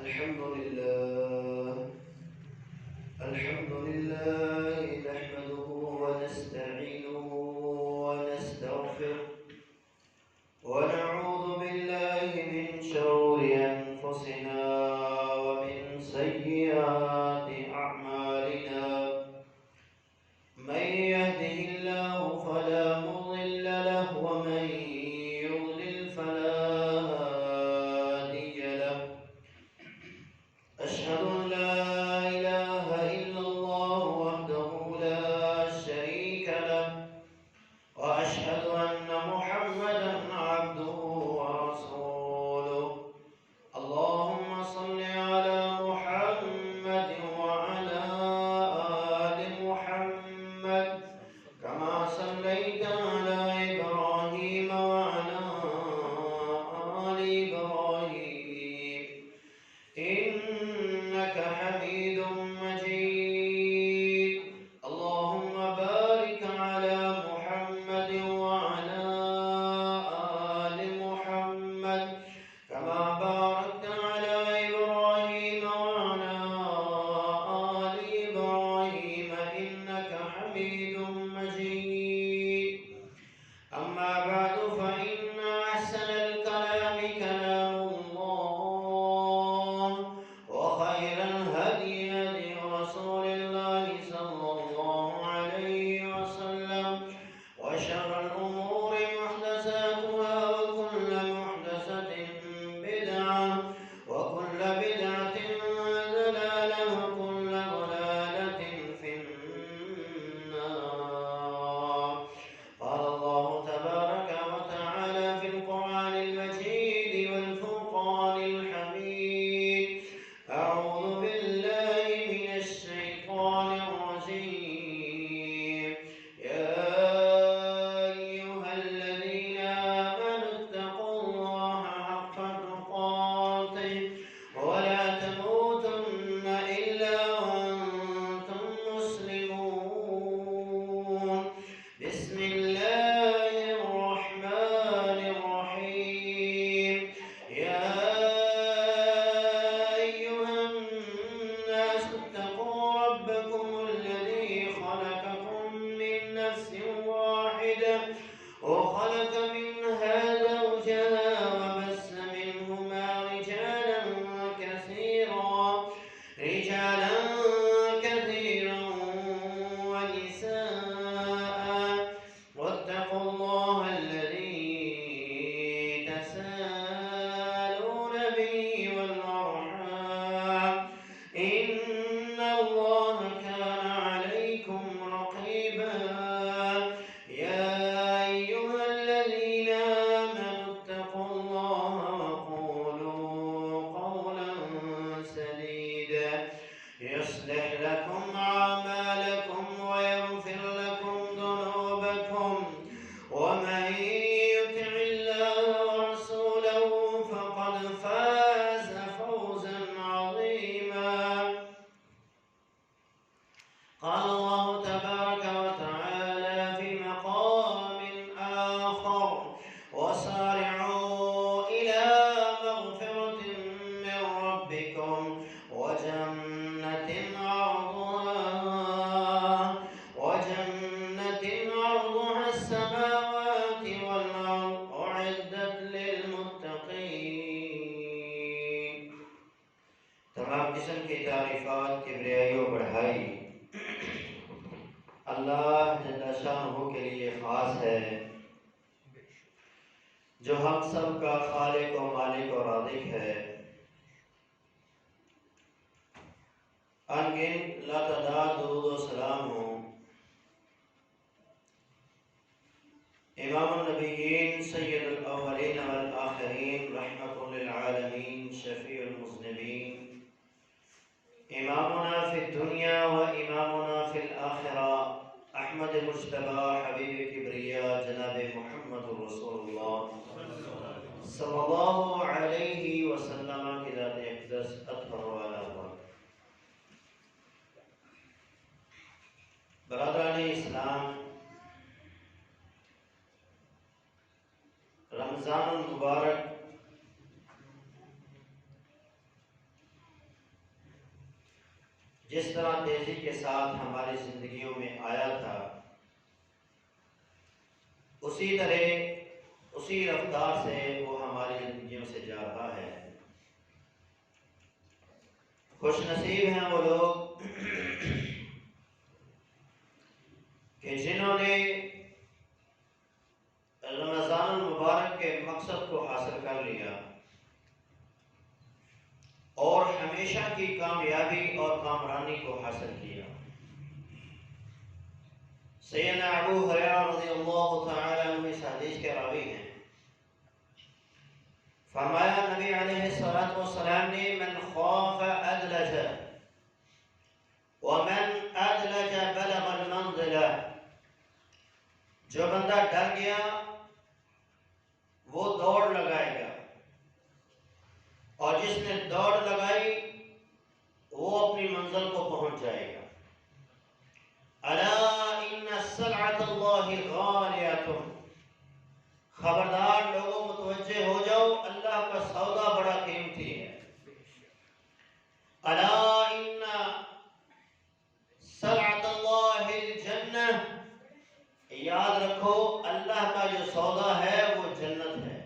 الحمد لله نحمده ونستعينه ونستغفره ونعوذ بالله من شرور أنفسنا ومن سيئات أعمالنا من يهده الله فلا مضل له ومن يضلل فلا هادي له أشهد أن لا إله إلا الله وحده لا شريك له وأشهد أن محمدا عبده ورسوله اللهم صل على محمد وعلى آل محمد كما صليت على إبراهيم وعلى آل إبراهيم إنك حميد مجيد اللهم بارك على محمد وعلى آل محمد كما باركت على إبراهيم وعلى آل إبراهيم إنك حميد مجيد أما بعد فإن أحسن الكلام كلام الله وخير الهدي هدي رسول الله صلى الله عليه وسلم وشر الأمور محدثاتها وكل محدثة بدعة وكل بدعة ضلالة وكل ضلالة في النار قال الله تبارك وتعالى في القرآن المجيد والفرقان الحميد أعوذ بالله من الشيطان الرجيم يا أيها الذين آمنوا اتقوا الله حق تقاته ولا تموتن إلا وأنتم مسلمون بسم الله الرحمن الرحيم يا أيها الناس اتقوا ربكم الذي خلقكم من نفس واحدة وخلق منها زوجها وبث منهما رجالا كثيرا ونساء واتقوا الله الذي تساءلون به والأرحام إن الله كان عليكم رقيبا يا أيها الذين آمنوا اتقوا الله وقولوا قولا سديدا يصلح لكم أعمالكم ويغفر لكم ذنوبكم ومن يطع الله ورسوله فقد فاز فوزا عظيما قال الله تبارك وتعالى في مقام آخر وسارعوا إلى مغفرة من ربكم وجنة عرضها السماوات والأرض أعدت للمتقين تمام قسم کی تعریفات کبریائی و بڑھائی اللہ جل شانہ کے لیے خاص ہے جو ہم سب کا خالق و مالک و رازق ہے انگن لا تعداد درود و سلام ہوں امام النبیین سید الاولین والآخرین رحمت للعالمین شفیع المذنبین امامنا فی الدنیا و امامنا فی الآخرہ احمد مجتبی حبیب کبریا جناب محمد رسول اللہ صلی اللہ علیہ وسلم کی ذات اقدس اطہر والا پاک برادران اسلام رمضان المبارک جس طرح تیزی کے ساتھ ہماری زندگیوں میں آیا تھا، اسی طرح اسی رفتار سے وہ ہماری زندگیوں سے جا رہا ہے۔ خوش نصیب ہیں وہ لوگ کہ جنہوں نے رمضان المبارک کے مقصد کو حاصل کر لیا اور ہمیشہ کی کامیابی اور کامرانی کو حاصل کیا۔ سیدنا ابو ہریرہ رضی اللہ تعالی عنہ اس حدیث کے راوی ہیں، فرمایا نبی علیہ الصلوۃ والسلام نے من خاف ادلج ومن ادلج بلغ المنزلہ، جو بندہ ڈر گیا وہ دوڑ لگائے گا، اور جس نے دوڑ لگائی وہ اپنی منزل کو پہنچ جائے گا۔ الا ان سلعۃ اللہ غالیۃ، خبردار لوگوں متوجہ ہو جاؤ، اللہ کا سودا بڑا قیمتی ہے۔ الا ان سلعۃ اللہ الجنہ، یاد رکھو اللہ کا جو سودا ہے وہ جنت ہے،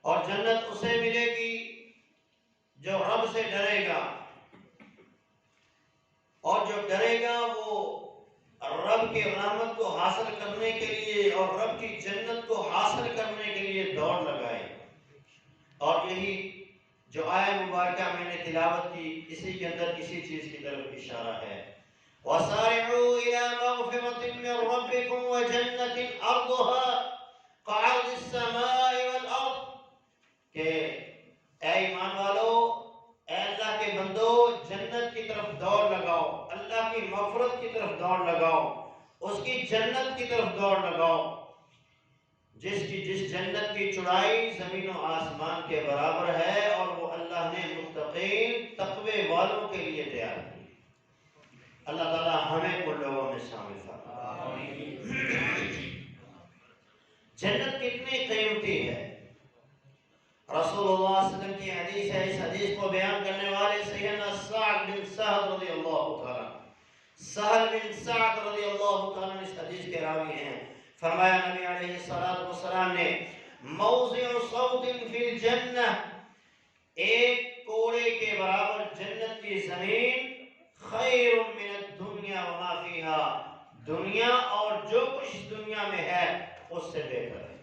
اور جنت اسے ملے گی جو رب سے ڈرے گا، اور جو ڈرے گا وہ رب کی رحمت کو حاصل کرنے کے لیے اور رب کی جنت کو حاصل کرنے کے لیے دوڑ لگائے۔ اور یہی جو آیہ مبارکہ میں نے تلاوت کی، اسی کے اندر اسی چیز کی طرف اشارہ ہے۔ وَسَارِعُوا إِلَى مَغْفِرَةٍ مِّن رَّبِّكُمْ وَجَنَّةٍ عَرْضُهَا كَعَرْضِ السَّمَاءِ وَالْأَرْضِ، کہ اے ایمان والو، اے اللہ کے بندو، جنت کی طرف دوڑ لگاؤ، اللہ کی مغفرت کی طرف دوڑ لگاؤ، اس کی جنت کی طرف دوڑ لگاؤ، جس جنت کی چوڑائی زمین و آسمان کے برابر ہے، اور وہ اللہ نے متقین تقوی والوں کے لیے تیار کی۔ اللہ تعالیٰ ہمیں ان لوگوں میں شامل فرمائے۔ جنت کتنی قیمتی ہے، رسول اللہ صلی اللہ علیہ وسلم کی حدیث ہے، اس حدیث کو بیان کرنے والے سیدنا سعد بن سعد رضی اللہ تعالیٰ، سہل بن سعد رضی اللہ تعالیٰ اس حدیث کے راوی ہیں۔ فرمایا نبی علیہ الصلوۃ والسلام نے موضع صوت فی الجنہ، ایک کوڑے کے برابر جنت کی زمین، خیر من الدنیا وما فیہا، دنیا اور جو کچھ دنیا میں ہے اس سے بہتر ہے۔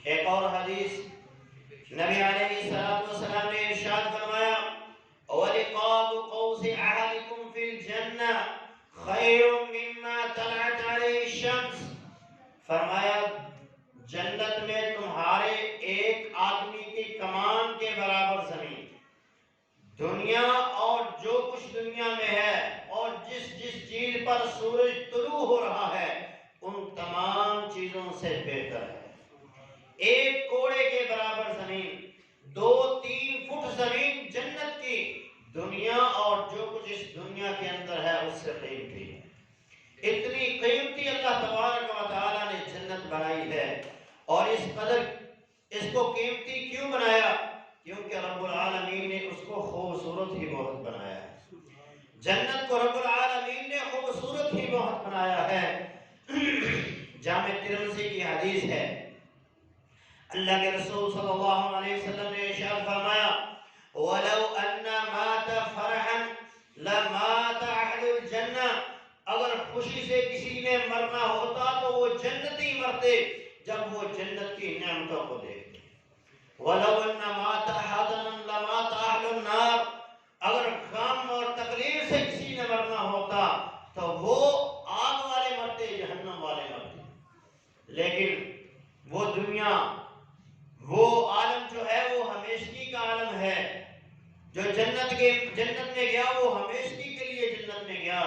ایک اور حدیث نبی علیہ السلام نے ارشاد فرمایا وَلِقَابُ قَوْسِ أَحَدِكُمْ فِي الْجَنَّةِ خَيْرٌ مِّمَّا طَلَعَتْ عَلَيْهِ الشَّمْسُ، فرمایا جنت میں تمہارے ایک آدمی کی کمان کے برابر زمین، دنیا اور جو کچھ دنیا میں ہے اور جس چیز پر سورج طلوع ہو رہا ہے ان تمام چیزوں سے بہتر ہے۔ ایک کوڑے کے برابر زمین، 2-3 فٹ زمین جنت کی، دنیا اور جو کچھ اس دنیا کے اندر ہے اس سے قیمتی ہے۔ اتنی قیمتی اللہ تبارک و تعالیٰ نے جنت بنائی ہے، اور اس قدر اس کو قیمتی کیوں بنایا؟ کیونکہ رب العالمین نے اس کو خوبصورت ہی بہت بنایا ہے۔ جنت کو رب العالمین نے خوبصورت ہی بہت بنایا ہے۔ جامع ترمذی کی حدیث ہے، اللہ کے رسول صلی اللہ علیہ وسلم نے ارشاد فرمایا وَلَوْ أَنَّ مَاتَ فَرَحًا لَمَاتَ أَهْلُ الْجَنَّةِ، اگر خوشی سے کسی نے مرنا ہوتا تو وہ جنتی مرتے جب وہ جنت کی نعمتوں کو دیکھتے۔ وَلَوْ أَنَّ مَاتَ حَزَنًا لَمَاتَ أَهْلُ النَّارِ، اگر غم اور تکلیف سے کسی نے مرنا ہوتا تو وہ آگ والے مرتے، جہنم والے مرتے۔ لیکن وہ دنیا، وہ عالم جو ہے وہ ہمیشگی کا عالم ہے، جو جنت میں گیا وہ ہمیشگی کے لیے جنت میں گیا،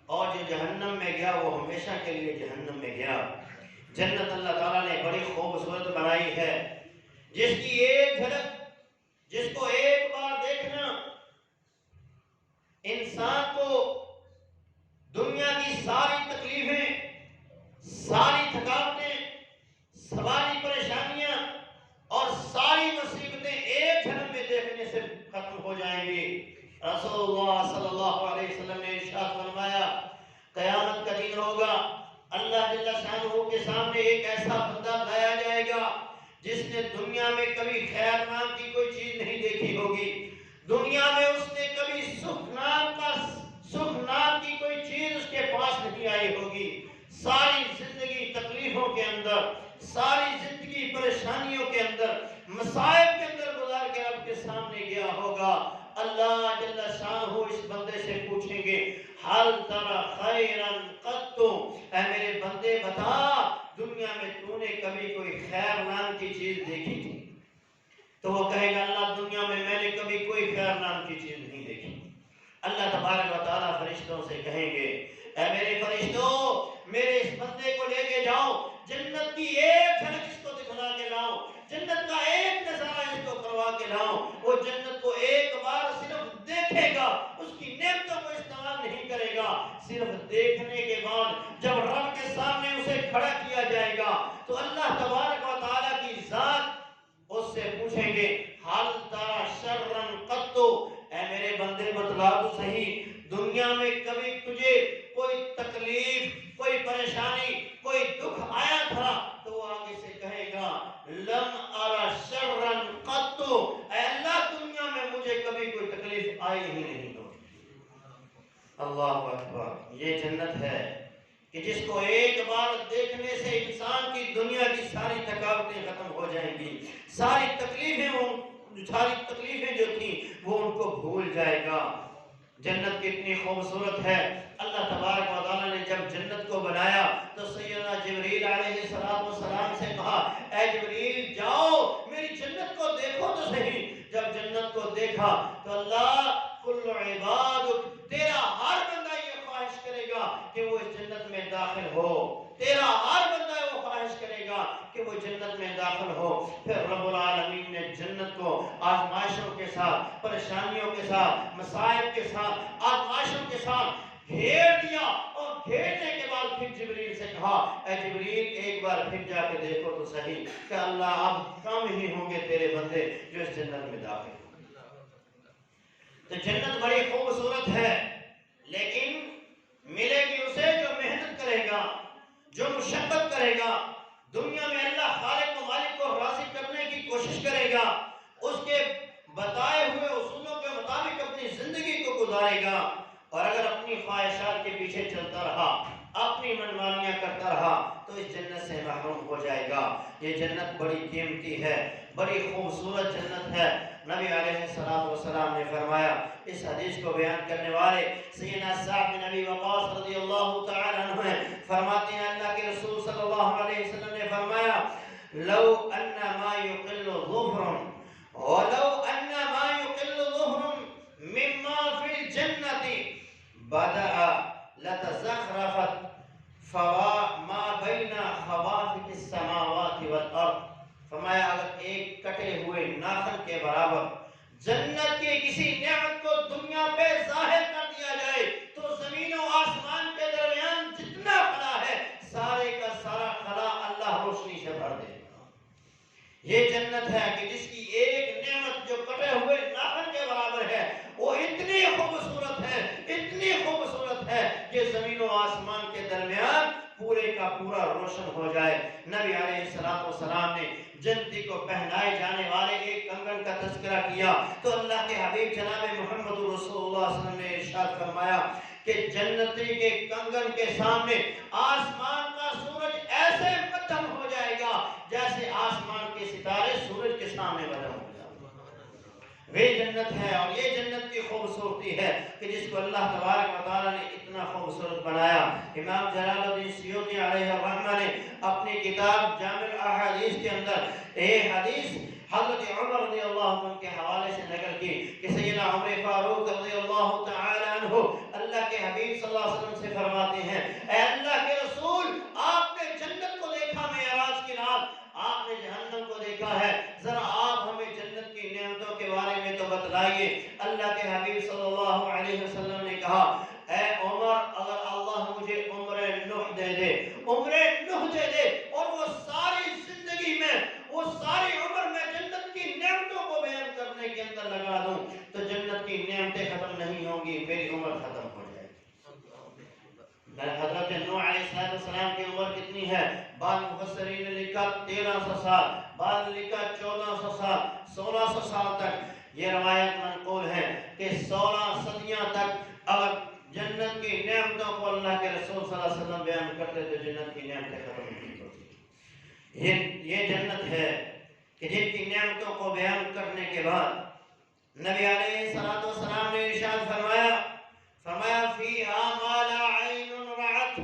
اور جو جہنم میں گیا وہ ہمیشہ کے لیے جہنم میں گیا۔ جنت اللہ تعالیٰ نے بڑی خوبصورت بنائی ہے، جس کی ایک جھلک، جس کو ایک بار دیکھنا انسان کو دنیا کی ساری تکلیفیں، ساری تھکاوٹیں، ساری پریشانیاں اور ساری مصیبتیں ایک جھلک میں دیکھنے سے ختم ہو جائیں گی۔ رسول رسول اللہ صلی اللہ علیہ وسلم نے ارشاد فرمایا قیامت کا دن ہوگا، اللہ جل شانہ کے سامنے ایک ایسا بندہ لایا جائے گا جس نے دنیا میں کبھی خیر نام کی کوئی چیز نہیں دیکھی ہوگی، دنیا میں اس نے کبھی سکھ نام کی کوئی چیز اس کے پاس نہیں آئی ہوگی، ساری زندگی تکلیفوں کے اندر، ساری زندگی پریشانیوں کے اندر، مصائب کے اندر گزار کے رب کے سامنے گیا ہوگا۔ اللہ جل شانہ اس بندے سے پوچھیں گے حل ترى خیرا قط، اے میرے بندے بتا دنیا میں تو نے کبھی کوئی خیر نام کی چیز دیکھی تھی؟ تو وہ کہے گا اللہ دنیا میں نے کبھی کوئی خیر نام کی چیز نہیں دیکھی۔ اللہ تبارک و تعالیٰ فرشتوں سے کہیں گے اے میرے فرشتوں میرے اس بندے کو لے کے جاؤ، جنت کی ایک جھلک اس کو دکھلا کے لاؤ، جنت کا ایک نظارہ اس کو کروا کے لاؤ۔ وہ جنت کو ایک بار صرف دیکھے گا، اس کی نعمتوں کو استعمال نہیں کرے گا، صرف دیکھنے کے بعد جب رب کے سامنے اسے کھڑا کیا جائے گا تو اللہ تبارک و تعالیٰ کی ذات اس سے پوچھیں گے حل ترى شرا قط، اے میرے بندے بتلا تو صحیح دنیا میں کبھی تجھے کوئی تکلیف، کوئی پریشانی، کوئی دکھ آیا تھا؟ تو وہ آگے سے کہے گا لم ارى شرا قط، اے اللہ دنیا میں مجھے کبھی کوئی تکلیف آئی ہی نہیں ہوگی۔ اللہ اکبر، یہ جنت ہے کہ جس کو ایک بار دیکھنے سے انسان کی دنیا کی ساری تھکاوٹیں ختم ہو جائیں گی، ساری تکلیفیں جو تھیں وہ ان کو بھول جائے گا۔ جنت کتنی خوبصورت ہے۔ اللہ تبارک و تعالیٰ نے جب جنت کو بنایا تو سیدنا جبریل علیہ السلام سے کہا اے جبریل جاؤ میری جنت کو دیکھو تو صحیح۔ جب جنت کو دیکھا تو اللہ کل عبادک، تیرا ہر بندہ یہ خواہش کرے گا کہ وہ اس جنت میں داخل ہو، تیرا ہر بندہ وہ خواہش کرے گا کہ وہ جنت میں داخل ہو۔ پھر رب العالمین نے جنت کو آزمائشوں کے ساتھ، پریشانیوں کے ساتھ، مصائب کے ساتھ، آزمائشوں کے ساتھ گھیر دیا، اور گھیرنے کے بعد پھر جبریل سے کہا اے جبریل ایک بار پھر جا کے دیکھو تو صحیح کہ اللہ اب کم ہی ہوں گے تیرے بندے جو اس جنت میں داخل ہوں۔ تو جنت بڑی خوبصورت ہے، لیکن ملے گی اسے جو محنت کرے گا، جو مشقت کرے گا، دنیا میں اللہ خالق و مالک کو راضی کرنے کی کوشش کرے گا، اس کے بتائے ہوئے اصولوں کے مطابق اپنی زندگی کو گزارے گا، اور اگر اپنی خواہشات کے پیچھے چلتا رہا، اپنی منمانیاں کرتا رہا تو اس جنت سے محروم ہو جائے گا۔ یہ جنت بڑی قیمتی ہے، بڑی خوبصورت جنت ہے۔ نبی علیہ السلام نے فرمایا، اس حدیث کو بیان کرنے والے سیدنا سعد بن ابی وقاص رضی اللہ تعالی عنہ ہیں، فرماتے ہیں اللہ کے رسول صلی اللہ علیہ وسلم نے فرمایا لو ان ما يقل ظفر ولو ان ما يقل ظفر مما في الجنة بدأ لتزخرفت ما بین خوافق السماوات والارض۔ فرمایا اگر ایک کٹے ہوئے ناخن کے برابر جنت کے کسی نعمت کو دنیا پہ ظاہر کر دیا جائے تو زمین و آسمان کے درمیان جتنا خلا ہے سارے کا سارا خلا اللہ روشنی سے بھر دے گا۔ یہ جنت ہے کہ جس کی ایک نعمت جو کٹے ہوئے ناخن کے برابر ہے وہ اتنی خوبصورت ہے، اتنی خوبصورت ہے کہ زمین و آسمان کے درمیان پورے کا پورا روشن ہو جائے۔ نبی علیہ السلام نے جنتی کو پہنائے جانے والے ایک کنگن کا تذکرہ کیا تو اللہ کے حبیب جناب محمد رسول اللہ صلی اللہ علیہ وسلم نے ارشاد فرمایا کہ جنتی کے کنگن کے سامنے آسمان کا سورج ایسے مدھم ہو جائے گا جیسے آسمان کے ستارے سورج کے سامنے مدھم ہو جائے۔ وہ جنت ہے، اور یہ جنت کی خوبصورتی ہے کہ جس کو اللہ تبارک و تعالیٰ نے اتنا خوبصورت بنایا۔ امام جلال الدین سیوطی علیہ الرحمہ نے اپنی کتاب جامع الاحادیث کے اندر ایک حدیث حضرت عمر رضی اللہ عنہ کے حوالے سے نقل کی کہ سیدنا عمر فاروق رضی اللہ تعالی عنہ اللہ کے حبیب صلی اللہ علیہ وسلم سے فرماتے ہیں اے اللہ کے رسول آپ نے جنت کو دیکھا معراج کی رات، آپ نے جہنم کو دیکھا ہے، ذرا آپ ہمیں جنت کی نعمتوں کے بارے میں تو بتلائیے۔ اللہ کے حبیب صلی اللہ علیہ وسلم نے کہا اے عمر اگر اللہ مجھے عمر نوح دے دے، عمر نوح دے دے اور وہ ساری زندگی میں، وہ ساری عمر میں جنت کی نعمتوں کو بیان کرنے کے اندر لگا دوں تو جنت کی نعمتیں ختم نہیں نہیں ہے. بعض مفسرین نے لکھا 1300 سال، بعض نے لکھا 1400 سال، 1600 سال تک یہ روایت منقول ہے کہ 16 صدیاں تک اگر جنت کی نعمتوں کو اللہ کے رسول صلی اللہ علیہ وسلم بیان کرتے تو جنت کی نعمتیں ختم نہیں ہوتی. یہ جنت ہے کہ جن کی نعمتوں کو بیان کرنے کے بعد نبی علیہ الصلوۃ والسلام نے ارشاد فرمایا فیہا ما لا عین رأت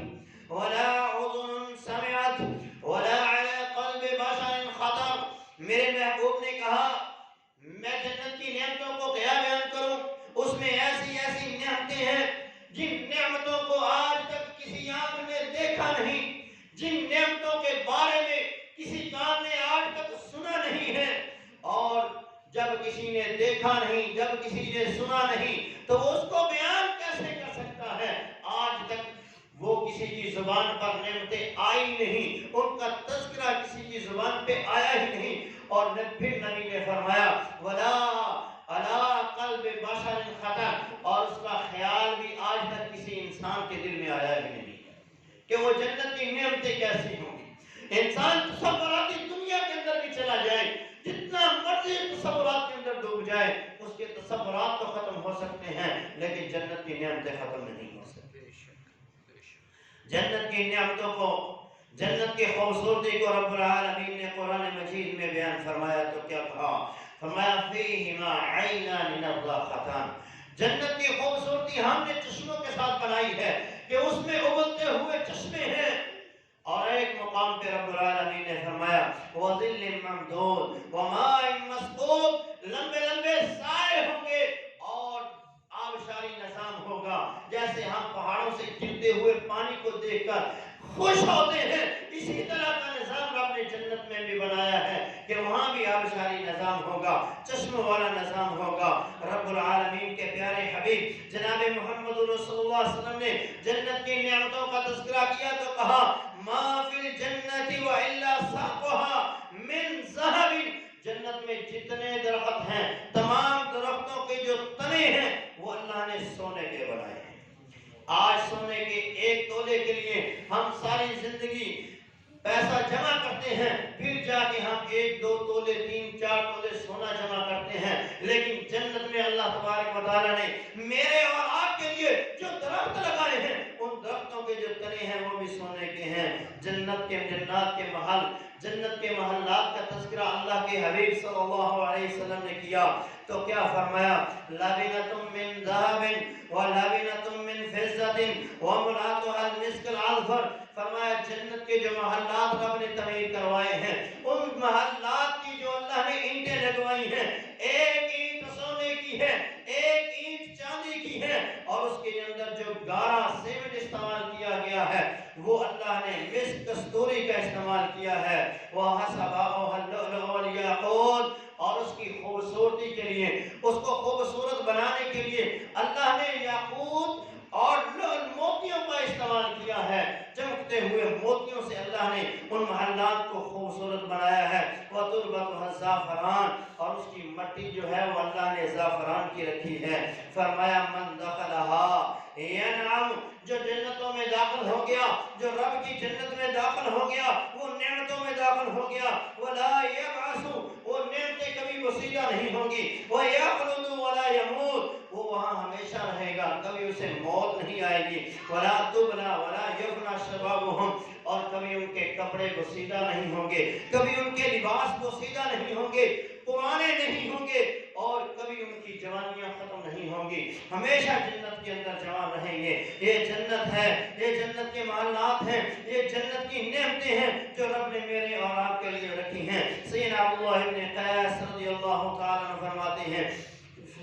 ولا اذن سمعت ولا علی قلب بشر خطر. میرے محبوب نے کہا میں جنت کی نعمتوں کو کیا بیان کروں، اس میں ایسی ایسی نعمتیں ہیں جن نعمتوں کو آج تک کسی آنکھ نے دیکھا نہیں، جن نعمتوں کے بارے میں کسی کان نے آج تک سنا نہیں ہے. اور جب کسی نے دیکھا نہیں، جب کسی نے سنا نہیں تو وہ اس کو بیان کیسے کر سکتا ہے؟ آج تک وہ کسی کی زبان پر نعمتیں آئی نہیں، ان کا تذکرہ کسی کی زبان پہ آیا ہی نہیں. اور پھر نبی نے فرمایا ولا علی قلب بشر خطر، اور اس کا خیال بھی آج تک کسی انسان کے دل میں آیا ہی نہیں کہ وہ جنت کی نعمتیں کیسی ہوں گی. انسان تصوراتی دنیا کے اندر بھی چلا جائے، جتنا مرضی تصورات کے اندر ڈوب جائے، اس کے تصورات تو ختم ہو سکتے ہیں لیکن جنت کی نعمتیں ختم نہیں ہو سکتی. جنت کی نعمتوں کو، جنت کی خوبصورتی کو رب العالمین نے قرآن مجید میں بیان فرمایا تو کیا کہا؟ فرمایا فیہما عینان نضاختان. جنت کی خوبصورتی ہم نے چشموں کے ساتھ بنائی ہے کہ اس میں ابلتے ہوئے چشمے ہیں. اور ایک مقام پہ رب العالمین نے فرمایا وَظِلٍّ مَمْدُودٍ وَمَاءٍ مَسْكُوبٍ، لمبے لمبے سائے ہوں گے اور آبشاری نظام ہوگا. جیسے ہم پہاڑوں سے گرتے ہوئے پانی کو دیکھ کر خوش ہوتے ہیں، اسی طرح کا نظام رب نے جنت میں بھی بنایا ہے کہ وہاں بھی آبشاری نظام ہوگا، چشموں والا نظام ہوگا. رب العالمین کے پیارے حبیب جناب محمد رسول اللہ صلی اللہ علیہ وسلم نے جنت کی نعمتوں کا تذکرہ کیا تو کہا ما فی الجنت والا ساقها من ذهب. جنت میں جتنے درخت ہیں، تمام درختوں کے جو تنے ہیں وہ اللہ نے سونے کے بنائے ہیں. آج سونے کے ایک تولے کے لیے ہم ساری زندگی پیسہ جمع کرتے ہیں، پھر جا کے ہم 1 2 تولے 3 4 تولے سونا جمع کرتے ہیں. لیکن جنت میں اللہ تبارک و تعالیٰ نے میرے اور آپ کے لیے جو درخت لگائے ہیں، ان درختوں کے جو تنے ہیں وہ بھی سونے کے ہیں. جنت کے جنات کے محل، جنت کے محلات کا تذکرہ اللہ کے حبیب صلی اللہ علیہ وسلم نے کیا تو کیا فرمایا لبنۃ من ذهب ولبنۃ من فضة وملأتها المسك الأعظم. فرمایا جنت کے جو محلات رب نے تعمیر کروائے ہیں، ان محلات کی جو اللہ نے اینٹیں لگوائی ہیں، ایک اینٹ سونے کی ہے، ایک اینٹ چاندی کی ہے، اور اس کے اندر جو گارا سیمنٹ استعمال کیا گیا ہے وہ اللہ نے مسک کستوری کا استعمال کیا ہے. وَحَسَبَهُ اللُّؤْلُؤُ وَالْيَاقُوتُ، اور اس کی خوبصورتی کے لیے، اس کو خوبصورت بنانے کے لیے اللہ نے یاقوت اور موتیوں کا استعمال کیا ہے. چمکتے ہوئے موتیوں سے اللہ نے ان محلات کو خوبصورت بنایا ہے. وَتُرْبَتُهَا الزَّعْفَرَانُ، اور اس کی مٹی جو ہے وہ اللہ نے زعفران کی رکھی ہے. فرمایا مَنْ دَخَلَهَا يَنْعَمُ، جو جنتوں میں داخل ہو گیا، جو رب کی جنت میں داخل ہو گیا، وہ نعمتوں میں داخل ہو گیا. وَلَا يَبْعَثُ، وہ نعمتیں کبھی وسیلہ نہیں ہوں گی. وَيَخْلُدُ وَلَا يَمُوتُ، وہ وہاں ہمیشہ رہے گا، کبھی اسے موت نہیں آئے گی. وَلَا تُبْلَى وَلَا يَفْنَى شَبَابُهُمْ، اور کبھی ان کے کپڑے بوسیدہ نہیں ہوں گے، کبھی ان کے لباس بوسیدہ نہیں ہوں گے، پرانے نہیں ہوں گے، اور کبھی ان کی جوانیاں ختم نہیں ہوں گی، ہمیشہ جنت کے اندر جوان رہیں گے. یہ جنت ہے، یہ جنت کے محلات ہیں، یہ جنت کی نعمتیں ہیں جو رب نے میرے اور آپ کے لیے رکھی ہیں. سیدنا عبداللہ ابن قیس رضی اللہ تعالیٰ عنہ فرماتے ہیں،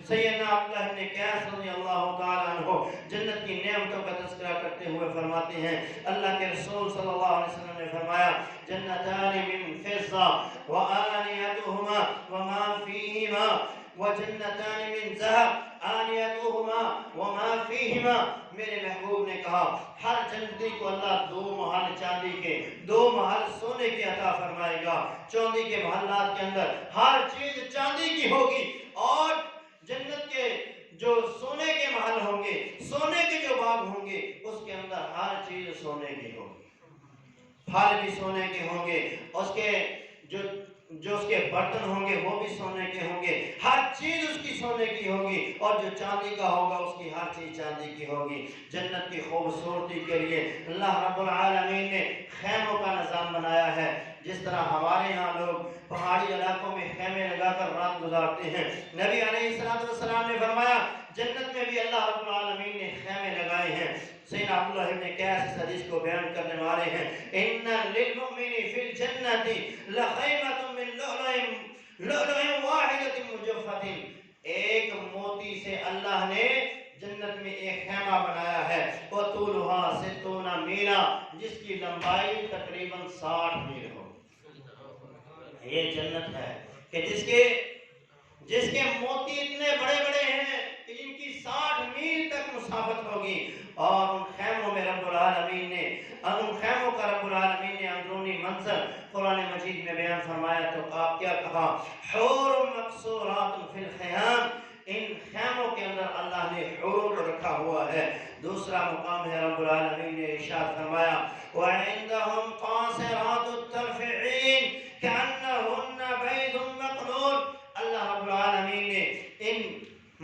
سیدنا عبداللہ ابن قیس رضی اللہ تعالیٰ عنہ جنت کی نعمتوں کا تذکرہ کرتے ہوئے فرماتے ہیں اللہ کے رسول صلی اللہ علیہ وسلم نے فرمایا جنتان من فضة وآنيتهما وما فيهما وجنتان من ذهب آنيتهما وما فيهما. میرے محبوب نے کہا ہر جنتی کو اللہ 2 محل چاندی کے 2 محل سونے کے عطا فرمائے گا. چاندی کے محلات کے اندر ہر چیز چاندی کی ہوگی، اور جنت کے جو سونے کے محل ہوں گے، سونے کے جو باغ ہوں گے، اس کے اندر ہر چیز سونے کی ہوگی. پھل بھی سونے کے ہوں گے، اس کے جو اس کے برتن ہوں گے وہ بھی سونے کے ہوں گے، ہر چیز اس کی سونے کی ہوگی، اور جو چاندی کا ہوگا اس کی ہر چیز چاندی کی ہوگی۔ جنت کی خوبصورتی کے لیے اللہ رب العالمین نے خیموں کا نظام بنایا ہے، جس طرح ہمارے یہاں لوگ پہاڑی علاقوں میں خیمے لگا کر رات گزارتے ہیں۔ نبی علیہ السلام نے فرمایا جنت میں بھی اللہ رب العالمین نے خیمے لگائے ہیں۔ سیدنا عبداللہ ابن قیس اس حدیث کو بیان کرنے والے ہیں، ان للمؤمن فی الجنت لخیمۃ من لؤلؤ واحدۃ مجوفۃ، ایک موتی سے اللہ نے جنت میں ایک خیمہ بنایا ہے، وطولها 60 میلا، جس کی لمبائی تقریباً 60 میل ہو۔ یہ جنت ہے کہ جس کے موتی اتنے بڑے بڑے ہیں کہ جن کی 60 میل تک مسافت ہوگی، اور ان خیموں میں رب العالمین نے اندرونی منظر قرآن مجید میں بیان فرمایا تو آپ کیا کہا، حور مقصورات فی الخیام، ان خیموں کے اندر اللہ نے حوروں کو رکھا ہوا ہے۔ دوسرا مقام ہے رب العالمین نے ارشاد فرمایا وَعِندَهُمْ قَاصِرَاتُ الطَّرْفِ عِينٌ كَأَنَّهُنَّ بَيْضٌ مَّكْنُونٌ، اللہ رب العالمین نے ان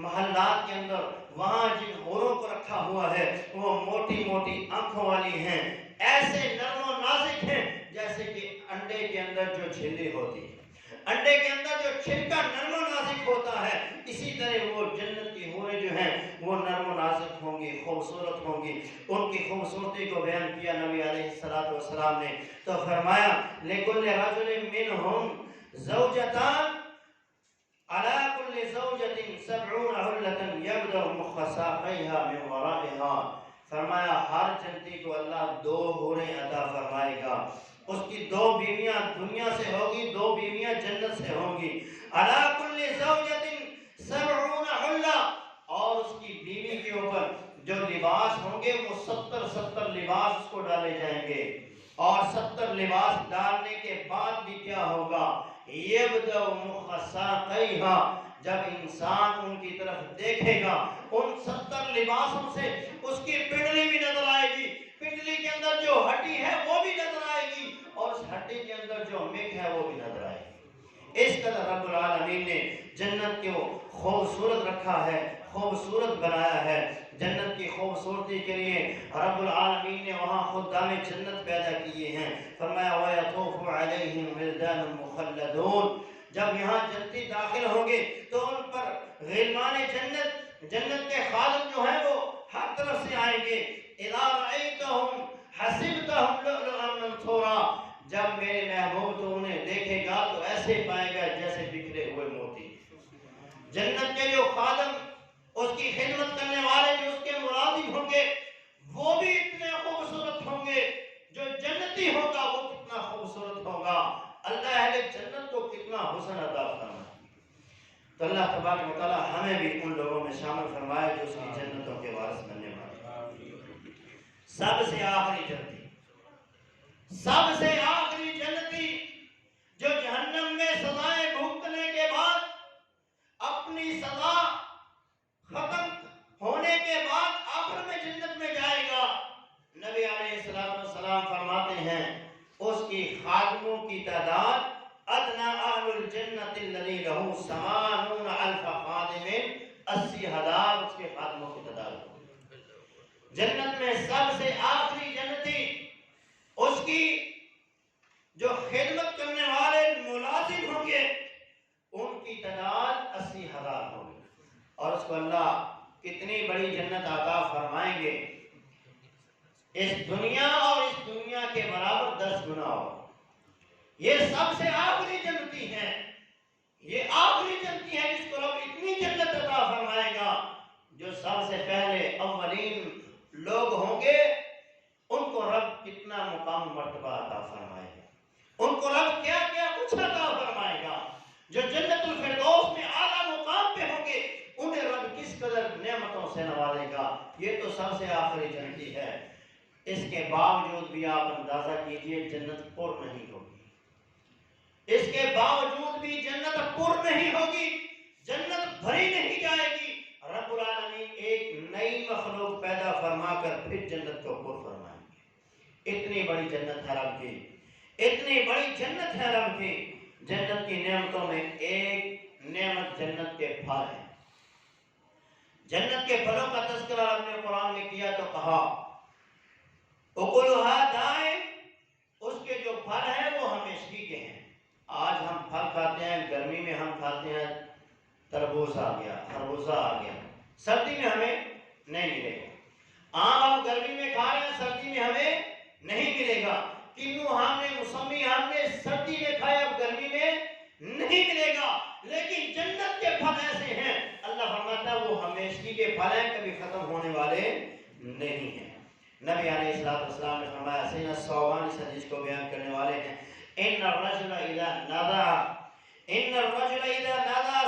محلات کے اندر وہاں جن حوروں کو رکھا ہوا ہے وہ موٹی موٹی آنکھوں والی ہیں، ایسے نرم و نازک ہیں جیسے کہ انڈے کے اندر جو جھلی ہوتی ہے، انڈے کے اندر جو چھلکا نرم و نازک ہوتا ہے، اسی طرح وہ جنت کی حوریں جو ہیں وہ نرم و نازک ہوں گی، خوبصورت ہوں گی۔ ان کی خوبصورتی کو بیان کیا نبی علیہ السلام نے تو فرمایا لِكُلِّ رَجُلٍ مِّنْهُمْ زَوْجَتَانِ عَلَى كُلِّ زَوْجَةٍ 70 حُلَّةً يَبْدَأُ مُخَّ سَاقَيْهَا مِنْ وَرَائِهَا، فرمایا ہر جنتی کو اللہ 2 حوریں عطا فرمائے گا، اس کی 2 بیویاں دنیا سے ہوگی، 2 بیویاں جنت سے ہوں گی۔ عَلَى كُلِّ زَوْجَةٍ 70 حُلَّةً، اور اس کی بیوی کے اوپر جو لباس ہوں گے وہ 70 لباس اس کو ڈالے جائیں گے، اور 70 لباس ڈالنے کے بعد بھی کیا ہوگا، یبدأ مخ ساقیہا، جب انسان ان کی طرف دیکھے گا ان 70 لباسوں سے اس کی پنڈلی بھی نظر آئے گی، پنڈلی کے اندر جو ہڈی ہے وہ بھی نظر آئے گی، اور اس ہڈی کے اندر جو مکھ ہے وہ بھی نظر آئے گی۔ اس قدر رب العالمین نے جنت کو خوبصورت رکھا ہے، خوبصورت بنایا ہے۔ جنت کی خوبصورتی کے لیے رب العالمین نے وہاں خدام جنت پیدا کیے ہیں۔ فرمایا وَيَطُوفُ عَلَيْهِمْ وِلْدَانٌ مُخَلَّدُونَ، جب یہاں جنتی داخل ہوں گے تو ان پر غلمان جنت کے خادم جو ہیں وہ ہر طرف سے آئیں گے۔ اِذَا رَأَيْتَهُمْ حَسِبْتَهُمْ لُؤْلُؤًا مَّنثُورًا، جب میرے محبوب تو انہیں دیکھے گا تو ایسے پائے گا جیسے بکھرے ہوئے موتی۔ جنت کے جو خادم، اس کی خدمت کرنے والے جو اس کے ملازم ہوں گے وہ بھی اتنے خوبصورت ہوں گے، جو جنتی ہوگا وہ کتنا خوبصورت ہوگا، اللہ اہل جنت کو کتنا حسن عطا فرمائے۔ تو اللہ تبارک و تعالی ہمیں بھی ان لوگوں میں شامل فرمائے جو اس کی جنتوں کے وارث بننے والے۔ سب سے آخری جنتی جو جہنم میں سزائیں بھگتنے کے بعد اپنی سزا ختم ہونے کے بعد آخر میں جنت میں جائے گا، نبی علیہ السلام فرماتے ہیں اس کی خادموں کی تعداد ادنا اہل الجنت الذی لہ 80,000 خادم، 80,000 اس کے خادموں کی تعداد۔ جنت میں سب سے آخری جنتی، اس کی جو خدمت کرنے والے ملازم ہوں گے ان کی تعداد 80,000 ہوگی، اور اس کو اللہ کتنی بڑی جنت عطا فرمائیں گے، اس دنیا اور اس دنیا کے برابر 10 گنا ہوگا۔ یہ سب سے آخری جنتی ہے، یہ آخری جنتی ہے جس کو رب اتنی جنت عطا فرمائے گا۔ جو سب سے پہلے اولین لوگ ہوں گے ان کو رب کتنا مقام مرتبہ عطا فرمائے گا، ان کو رب کیا کیا کچھ عطا فرمائے گا۔ جو جنت الفردوس میں اعلیٰ مقام پہ ہوں گے انہیں رب کس قدر نعمتوں سے نوازے گا۔ یہ تو سب سے آخری جنتی ہے، اس کے باوجود بھی آپ اندازہ کیجئے جنت پر نہیں ہوگی، اس کے باوجود بھی جنت پر نہیں ہوگی، جنت بھری نہیں جائے گی۔ رب العالمین ایک نئی مخلوق پیدا فرما کر پھر جنت کو پر فرمائیں گے۔ اتنی بڑی جنت ہے رب کی، اتنی بڑی جنت ہے رب کی۔ جنت کی نعمتوں میں ایک نعمت جنت کے پھل ہیں۔ جنت کے پھلوں کا تذکرہ رب نے قرآن میں کیا تو کہا اکلھا دائم، اس کے جو پھل ہیں وہ ہمیشگی کے ہیں۔ آج ہم پھل کھاتے ہیں، گرمی میں ہم کھاتے ہیں تربوز آ گیا، خربوزہ آ گیا، سردی میں ہمیں نہیں ملے گا۔ آم ہم گرمی میں کھا رہے ہیں، سردی میں ہمیں نہیں ملے گا۔ کنو ہم نے، موسمی ہم نے سردی میں کھایا، اب گرمی میں نہیں ملے گا۔ لیکن جنت کے پھل ایسے ہیں، اللہ فرماتا ہے وہ ہمیشگی کے پھل ہیں، کبھی ختم ہونے والے نہیں ہیں۔ نبی علیہ السلام نے فرمایا، سیدنا صوبان اس حدیث کو بیان کرنے والے ہیں، ان الرجل اذا نزع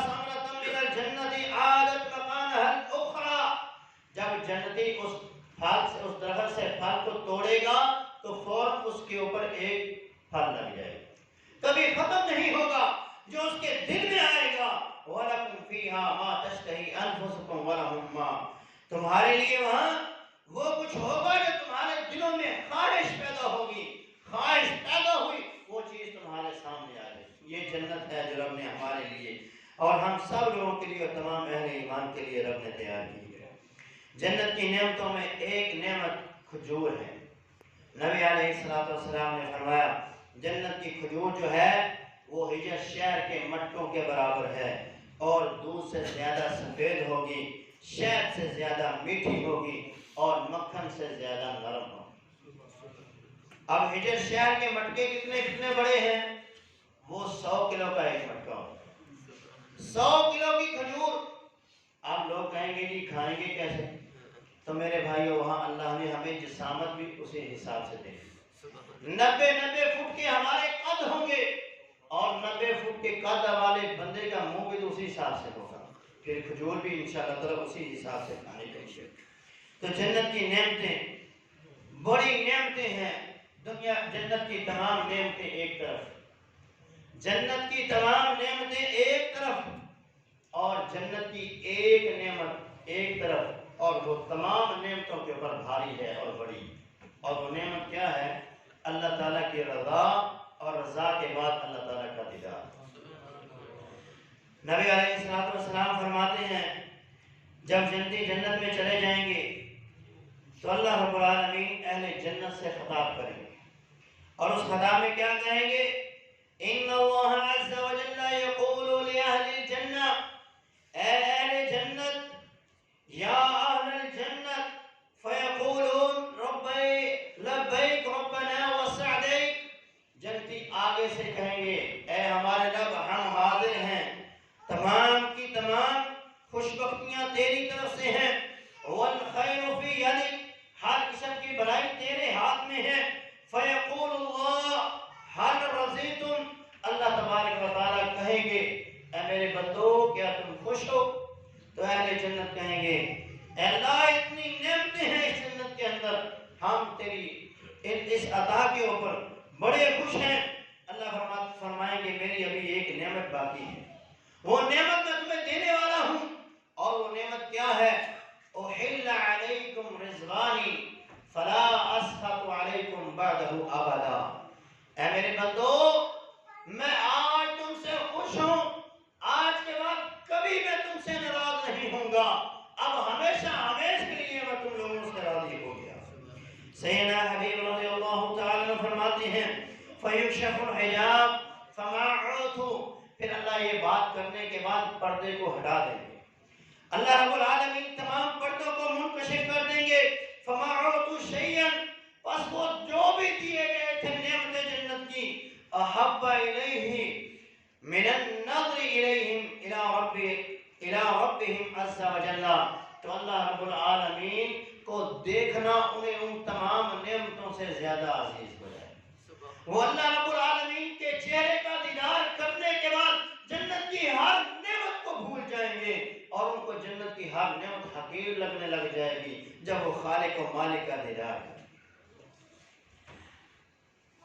ثمرة من الجنة عادت مکانها الاخرى، جب جنتی اس پھل سے، اس درخت سے پھل کو توڑے گا تو فوراً اس کے اوپر ایک پھل لگ جائے گا، کبھی ختم نہیں ہوگا۔ جو اس کے دل میں آئے گا، وَلَكُمْ فِيهَا مَا تَشْتَهِي أَنفُسُكُمْ وَلَهُمْ مَا، تمہارے لیے وہاں وہ کچھ ہوگا جو تمہارے دلوں میں خواہش پیدا ہوگی، خواہش پیدا ہوئی وہ چیز تمہارے سامنے آ گئی۔ یہ جنت ہے جو رب نے ہمارے لیے اور ہم سب لوگوں کے لیے اور تمام اہل ایمان کے لیے رب نے تیار کی ہے۔ جنت کی نعمتوں میں ایک نعمت کھجور ہے۔ نبی علیہ السلام نے فرمایا جنت کی کھجور جو ہے وہ حجر شہر کے مٹکوں کے برابر ہے اور دودھ سے زیادہ سفید ہوگی، شہد سے زیادہ میٹھی ہوگی اور مکھن سے زیادہ نرم ہوگی۔ اب حجر شہر کے مٹکے کتنے بڑے ہیں؟ وہ 100 کلو کا ایک مٹکا ہوگا، 100 کلو کی کھجور۔ اب لوگ کہیں گے جی کھائیں گے کیسے؟ تو میرے بھائیو وہاں اللہ نے ہمیں جسامت بھی اسی حساب سے دے، 90 فٹ کے ہمارے قد ہوں گے اور 90 فٹ کے قد والے بندے کا منہ بھی تو اسی حساب سے ہوگا، پھر کھجور بھی انشاءاللہ تعالی اسی حساب سے کھانے چاہیے۔ تو جنت کی نعمتیں بڑی نعمتیں ہیں۔ دنیا جنت کی تمام نعمتیں ایک طرف، جنت کی تمام نعمتیں ایک طرف اور جنت کی ایک نعمت ایک طرف، اور وہ تمام نعمتوں کے اوپر بھاری ہے اور بڑی، اور وہ نعمت کیا ہے؟ اللہ تعالیٰ کی رضا، اور رضا کے بعد اللہ تعالیٰ کا دیدار۔ نبی علیہ السلام فرماتے ہیں جب جنتی جنت میں چلے جائیں گے تو اللہ رب العالمین اہل جنت سے خطاب کریں گے اور اس خطاب میں کیا کہیں گے؟ ان اللہ عز وجل یقول لأہل الجنہ، اے اہل جنت، یا اہل الجنت، فیقولون لبیک ربنا وسعدیک، جنتی آگے سے کہیں گے اے ہمارے رب ہم حاضر ہیں، تمام کی تمام خوشبختیاں تیری طرف سے ہیں، والخیر فی یدک، ہر قسم کی بھلائی تیرے ہاتھ میں ہے، فیقول اللہ حل رضیتم، اللہ تبارک و تعالیٰ کہیں گے اے میرے بندو کیا تم خوش ہو؟ تو اہل جنت کہیں گے اے اللہ اتنی نعمتیں ہیں اس جنت کے اندر، ہم تیری اس عطا کے اوپر بڑے خوش ہیں۔ اللہ فرمائیں گے میری ابھی ایک نعمت باقی ہے، وہ نعمت میں تمہیں دینے والا ہوں، اور وہ نعمت کیا ہے؟ احل علیکم رضوانی فلا اسخط علیکم بعدہ ابدا، اے میرے بندو میں آج تم سے خوش ہوں، آج کے بعد کبھی میں تم سے ناراض نہیں ہوں گا، اب ہمیشہ ہمیشہ کے لیے میں تم لوگوں سے راضی ہو گیا۔ سیدنا حبیب رضی اللہ تعالیٰ عنہ فرماتے ہیں فیکشف الحجاب فما عُوتُوا، پھر اللہ یہ بات کرنے کے بعد پردے کو ہٹا دیں گے، اللہ رب العالمین تمام پردوں کو منکشف کر دیں گے، فما عُوتُوا شیئا، پس وہ جو بھی دیے گئے تھے نعمت جنت کی، احب الیہ من النظر الیہم الی ربہم عز وجل، تو اللہ رب العالمین کو دیکھنا انہیں ان تمام نعمتوں سے زیادہ عزیز ہو جائے، وہ اللہ رب العالمین کے چہرے کا دیدار کرنے کے بعد جنت کی ہر نعمت کو بھول جائیں گے اور ان کو جنت کی ہر نعمت حقیر لگنے لگ جائے گی جب وہ خالق و مالک کا دیدار کریں۔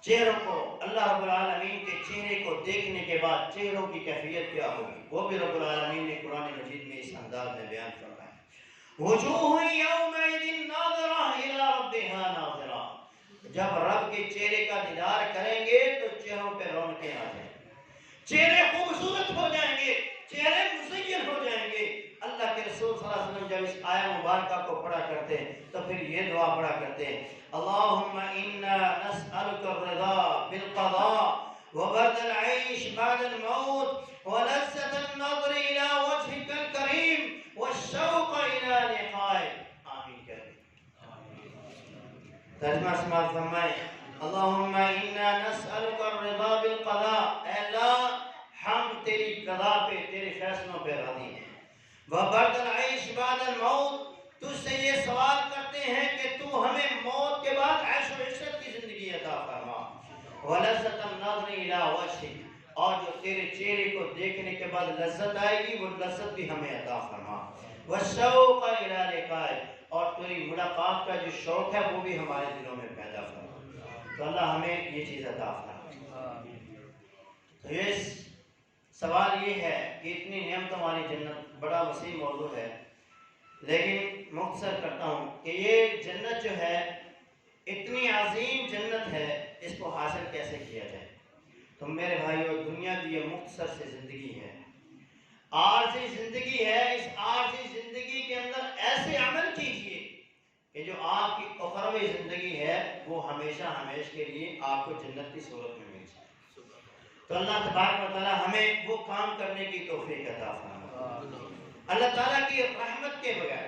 چہروں کو اللہ رب العالمین کے چہرے کو دیکھنے کے بعد چہروں کی کیفیت کیا ہوگی وہ بھی رب العالمین نے قرآن مجید میں اس انداز میں بیان فرمایا، وجوہ یومئذ ناظرہ الی ربہا ناظرہ، جب رب کے چہرے کا دیدار کریں گے تو چہروں پہ رونقیں آ جائیں گے، چہرے خوبصورت ہو جائیں گے، چہرے مزین ہو جائیں گے۔ اللہ کے رسول صلی اللہ علیہ وسلم جب اس آیہ مبارکہ کو پڑھا کرتے ہیں تو پھر یہ دعا پڑھا کرتے ہیں، اللہم انا نسألک الرضا بالقضاء وبرد العیش بعد الموت ولذة النظر الى وجهك الكریم والشوق الى لقائک۔ آمین کہتے ہیں۔ ترجمہ سماعت فرمائیں، اللہم انا نسألک الرضا بالقضاء، اے اللہ ہم تیری قضا پہ، تیرے فیصلوں پہ راضی ہیں۔ وبرد العیش بعد الموت، تجھ سے یہ سوال کرتے ہیں کہ تو ہمیں موت کے بعد عیش و عشرت کی زندگی عطا فرما۔ وَلَذَّةَ النَّظْرِ إِلَىٰ وَجْهِكَ، اور جو تیرے چہرے کو دیکھنے کے بعد لذت آئے گی وہ لذت بھی ہمیں عطا فرما۔ وَالشَّوْقَ إِلَىٰ لِقَائِكَ، اور تیری ملاقات کا جو شوق ہے وہ بھی ہمارے دلوں میں پیدا فرما۔ تو اللہ ہمیں یہ چیز عطا فرما۔ تو یہ سوال یہ ہے کہ اتنی نعمتوں والی جنت بڑا وسیع موضوع ہے، لیکن مختصر کرتا ہوں کہ یہ جنت جو ہے اتنی عظیم جنت ہے، اس کو حاصل کیسے کیا جائے؟ تو میرے بھائیو، دنیا کی یہ مختصر سے زندگی ہے، عارضی زندگی ہے۔ اس عارضی زندگی کے اندر ایسے عمل کیجئے کہ جو آپ کی اخروی زندگی ہے وہ ہمیشہ ہمیشہ کے لیے آپ کو جنت کی صورت میں مل جائے۔ تو اللہ تبارک و تعالی ہمیں وہ کام کرنے کی توفیق عطا فرمائے۔ اللہ تعالیٰ کی رحمت کے بغیر،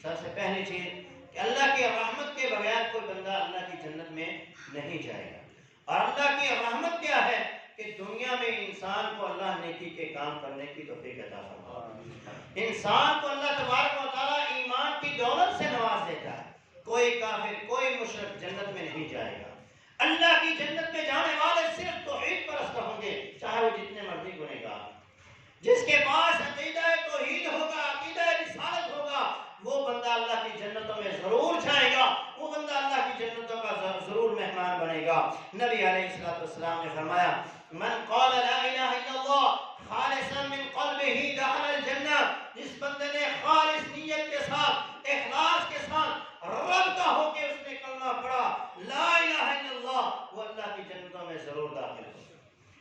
سب سے پہلی چیز کہ اللہ کی رحمت کے بغیر کوئی بندہ اللہ کی جنت میں نہیں جائے گا۔ اور اللہ کی رحمت کیا ہے کہ دنیا میں انسان کو اللہ نیکی کے کام کرنے کی توفیق عطا فرمائے۔ انسان کو اللہ تبارک و تعالیٰ ایمان کی دولت سے نواز دیتا ہے۔ کوئی کافر، کوئی مشرک جنت میں نہیں جائے گا۔ اللہ کی جنت میں جانے والے صرف توحید پرست ہوں گے، چاہے وہ جتنے مرضی گنہگار ہوں۔ جس کے پاس عقیدہ توحید ہوگا، عقیدہ رسالت ہوگا، وہ بندہ اللہ کی جنتوں میں ضرور جائے گا، وہ بندہ اللہ کی جنتوں کا ضرور مہمان بنے گا۔ نبی علیہ السلام نے فرمایا، من قال لا الہ الا اللہ خالصا من قلبہ دخل الجنہ، جس بندے نے خالص نیت کے ساتھ، اخلاص کے ساتھ، رب کا ہو کے اس نے کلمہ پڑھا لا الہ الا اللہ، وہ اللہ کی جنتوں میں ضرور داخل ہوگا۔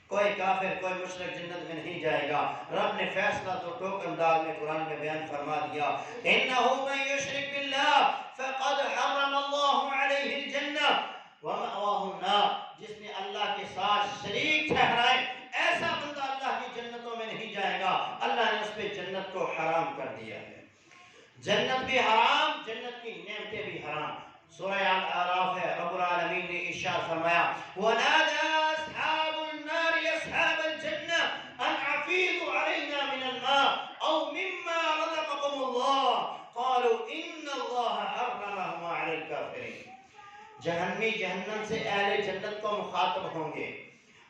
کوئی کافر، کوئی مشرک جنت میں نہیں جائے گا۔ رب نے فیصلہ تو ٹوک انداز میں قرآن میں بیان فرما دیا، انہو من یشرک باللہ فقد حرم اللہ علیہ الجنہ ومأواہ النار، جس نے اللہ کے ساتھ شریک ٹھہرائے ایسا بندہ اللہ کی جنتوں میں نہیں جائے گا، اللہ نے اس پہ جنت کو حرام کر دیا ہے۔ جنت بھی حرام، جنت کی نعمتیں بھی حرام۔ سورہ الاعراف ہے، رب العالمین نے ارشاد فرمایا، وَنَادَى أَصْحَابُ النَّارِ أَصْحَابَ الْجَنَّةِ أَنْ أَفِيضُوا عَلَيْنَا مِنَ الْمَاءِ أَوْ مِمَّا رَزَقَكُمُ اللَّهُ قَالُوا إِنَّ اللَّهَ حَرَّمَهُمَا عَلَى الْكَافِرِينَ۔ جہنمی جہنم سے اہل جنت کو مخاطب ہوں گے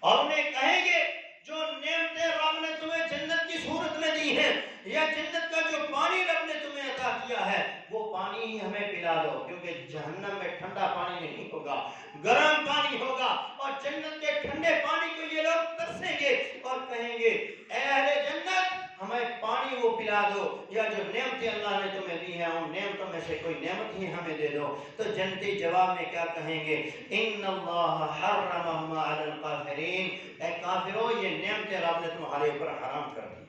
اور انہیں کہیں گے، جو نعمتیں رب نے تمہیں جنت کی صورت میں دی ہیں، یا جنت کا جو پانی رب نے تمہیں عطا کیا ہے، وہ پانی ہی ہمیں پلا دو، کیونکہ جہنم میں ٹھنڈا پانی نہیں ہوگا، گرم پانی ہوگا، اور جنت کے ٹھنڈے پانی کو یہ لوگ ترسیں گے اور کہیں گے، اے اہل جنت ہمیں پانی وہ پلا دو، یا جو نعمتیں اللہ نے تمہیں دی ہیں ان نعمتوں میں سے کوئی نعمت ہی ہمیں دے دو۔ تو جنتی جواب میں کیا کہیں گے، ان اللہ حرمہما علی الکافرین، اے کافرو یہ نعمتیں رب نے تمہارے اوپر حرام کر دی۔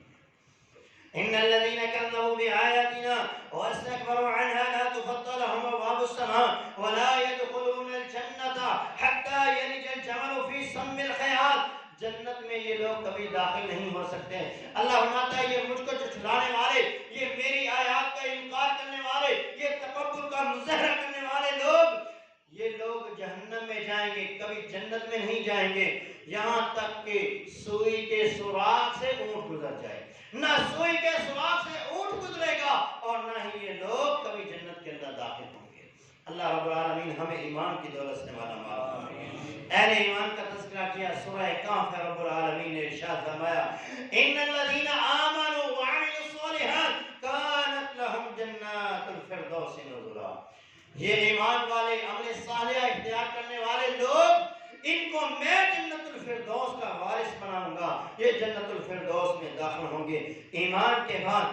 ان الذين كذبوا بآياتنا واستكبروا عنها لا تفتح لهم ابواب السماء ولا يدخلون الجنة حتى يلج الجمل في سم الخياط، جنت میں یہ لوگ کبھی داخل نہیں ہو سکتے۔ اللہ فرماتا ہے یہ مجھ کو جھٹلانے والے، یہ میری آیات کا انکار کرنے والے، یہ تکبر کا مظاہرہ کرنے والے لوگ، یہ لوگ جہنم میں جائیں گے، کبھی جنت میں نہیں جائیں گے، یہاں تک کہ سوئی کے سوراخ سے اونٹ گزر جائے۔ نہ سوئی کے سوراخ سے اونٹ گزرے گا اور نہ ہی یہ لوگ کبھی جنت کے اندر داخل ہوں گے۔ اللہ رب العالمین ہمیں ایمان کی دولت سے مالا مال فرمائے۔ اہل ایمان کا تذکرہ کیا سورہ کہف، رب العالمین نے ارشاد فرمایا، ان الذین آمنوا وعملوا الصالحات کانت لهم جنات الفردوس نزلا، یہ ایمان والے، عمل صالح اختیار کرنے والے لوگ، ان کو میں جنت الفردوس کا وارث بناؤں گا، یہ جنت الفردوس میں داخل ہوں گے۔ ایمان کے بعد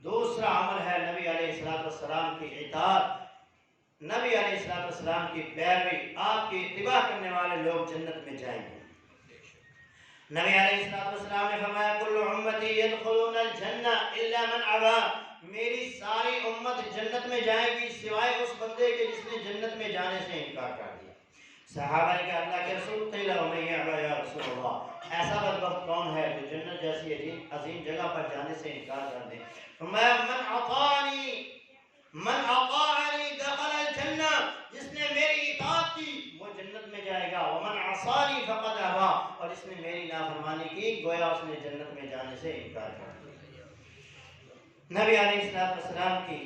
دوسرا عمل ہے نبی علیہ السلام کی اطاعت۔ نبی علیہ السلام کی پیروی، آپ کی اتباع کرنے والے لوگ جنت میں جائیں گے۔ نبی علیہ السلام نے فرمایا کل امتی يدخلون الجنہ الا من ابا، میری ساری امت جنت میں جائے گی سوائے اس بندے کے جس نے جنت میں جانے سے انکار کر دیا۔ صحابہ نے کہا اللہ کے رسول قیل ومن یأبى یا رسول اللہ، ایسا بدبخت کون ہے جو جنت جیسی عظیم جگہ پر جانے سے انکار کر دے؟ فرمایا من اطاعنی دخل الجنہ، جس نے میری اطاعت کی وہ جنت میں جائے گا، ومن عصانی فقد ابا، اور جس نے میری نافرمانی کی گویا اس نے جنت میں جانے سے انکار کر دیا۔ نبی علیہ السلام کی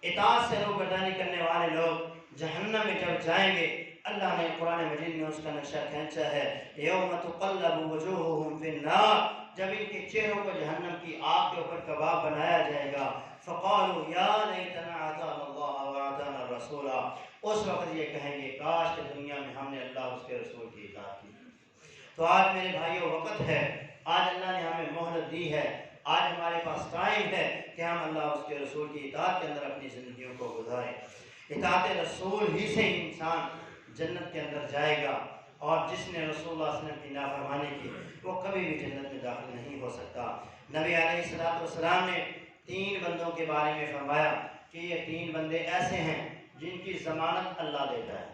اطاعت سے روگردانی کرنے والے لوگ جہنم میں جب جائیں گے، اللہ نے قرآن مجید میں اس کا نقشہ کھینچا ہے، یوم تقلب وجوہہم فی النار، جب ان کے چہروں کو جہنم کی آگ کے اوپر کباب بنایا جائے گا، فقالوا یا لیتنا اطعنا اللہ واطعنا الرسول، اس وقت یہ کہیں گے کاش کہ دنیا میں ہم نے اللہ اس کے رسول کی اطاعت کی۔ تو آج میرے بھائیوں وقت ہے، آج اللہ نے ہمیں مہلت دی ہے، آج ہمارے پاس ٹائم ہے کہ ہم اللہ اس کے رسول کی اطاعت کے اندر اپنی زندگیوں کو گزاریں۔ اطاعت رسول ہی سے انسان جنت کے اندر جائے گا، اور جس نے رسول اللہ صلی اللہ علیہ وسلم کی نافرمانی کی وہ کبھی بھی جنت میں داخل نہیں ہو سکتا۔ نبی علیہ السلام نے 3 بندوں کے بارے میں فرمایا کہ یہ 3 بندے ایسے ہیں جن کی ضمانت اللہ دیتا ہے